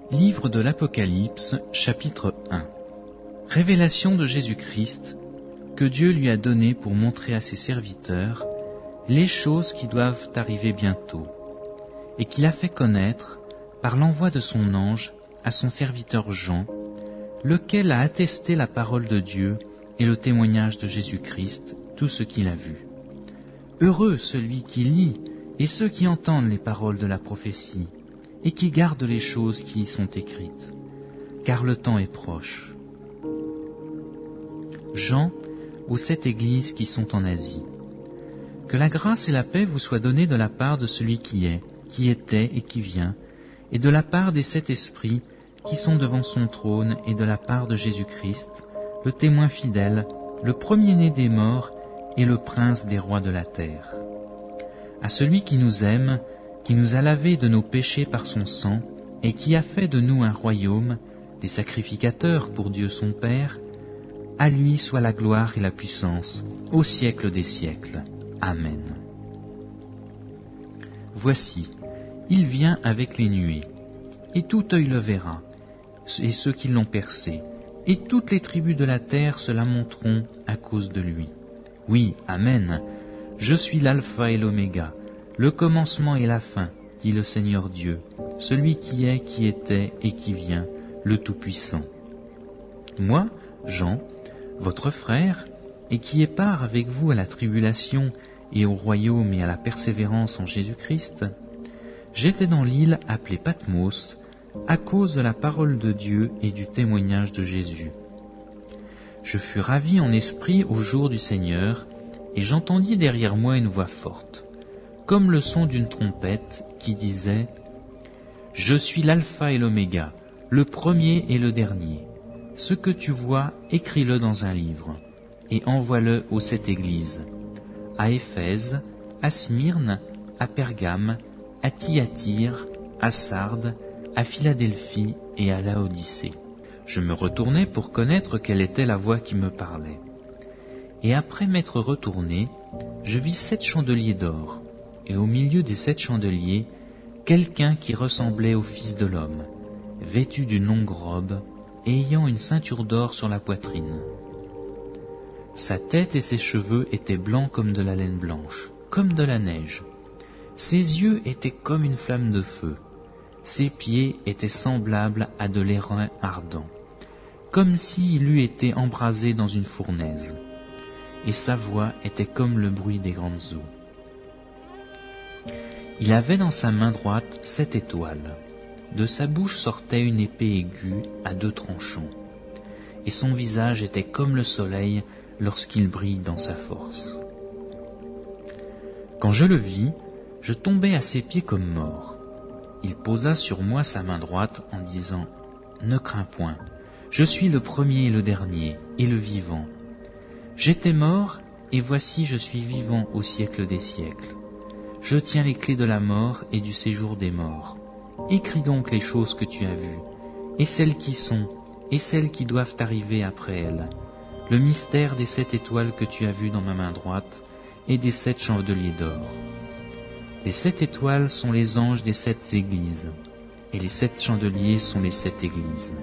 Livre de l'Apocalypse, chapitre 1. Révélation de Jésus-Christ, que Dieu lui a donné pour montrer à ses serviteurs les choses qui doivent arriver bientôt, et qu'il a fait connaître par l'envoi de son ange à son serviteur Jean, lequel a attesté la parole de Dieu et le témoignage de Jésus-Christ, tout ce qu'il a vu. Heureux celui qui lit et ceux qui entendent les paroles de la prophétie, et qui gardent les choses qui y sont écrites, car le temps est proche. Jean, aux 7 églises qui sont en Asie. Que la grâce et la paix vous soient données de la part de celui qui est, qui était et qui vient, et de la part des 7 esprits qui sont devant son trône, et de la part de Jésus-Christ, le témoin fidèle, le premier-né des morts et le prince des rois de la terre. À celui qui nous aime, qui nous a lavés de nos péchés par son sang, et qui a fait de nous un royaume, des sacrificateurs pour Dieu son Père, à lui soit la gloire et la puissance, au siècle des siècles. Amen. Voici, il vient avec les nuées, et tout œil le verra, et ceux qui l'ont percé, et toutes les tribus de la terre se lamenteront à cause de lui. Oui, Amen. Je suis l'alpha et l'oméga, le commencement et la fin, dit le Seigneur Dieu, celui qui est, qui était et qui vient, le Tout-Puissant. Moi, Jean, votre frère, et qui ai part avec vous à la tribulation et au royaume et à la persévérance en Jésus-Christ, j'étais dans l'île appelée Patmos, à cause de la parole de Dieu et du témoignage de Jésus. Je fus ravi en esprit au jour du Seigneur, et j'entendis derrière moi une voix forte, comme le son d'une trompette, qui disait « Je suis l'alpha et l'oméga, le premier et le dernier. Ce que tu vois, écris-le dans un livre, et envoie-le aux 7 églises, à Éphèse, à Smyrne, à Pergame, à Thyatire, à Sardes, à Philadelphie et à Laodicée. » Je me retournai pour connaître quelle était la voix qui me parlait. Et après m'être retourné, je vis 7 chandeliers d'or, et au milieu des 7 chandeliers, quelqu'un qui ressemblait au Fils de l'homme, vêtu d'une longue robe, et ayant une ceinture d'or sur la poitrine. Sa tête et ses cheveux étaient blancs comme de la laine blanche, comme de la neige. Ses yeux étaient comme une flamme de feu. Ses pieds étaient semblables à de l'airain ardent, comme s'il eût été embrasé dans une fournaise. Et sa voix était comme le bruit des grandes eaux. Il avait dans sa main droite 7 étoiles. De sa bouche sortait une épée aiguë à 2 tranchants. Et son visage était comme le soleil lorsqu'il brille dans sa force. Quand je le vis, je tombai à ses pieds comme mort. Il posa sur moi sa main droite en disant « Ne crains point, je suis le premier et le dernier, et le vivant. J'étais mort, et voici je suis vivant au siècle des siècles. Je tiens les clés de la mort et du séjour des morts. Écris donc les choses que tu as vues, et celles qui sont, et celles qui doivent arriver après elles, le mystère des 7 étoiles que tu as vues dans ma main droite, et des 7 chandeliers d'or. Les 7 étoiles sont les anges des 7 églises, et les 7 chandeliers sont les 7 églises.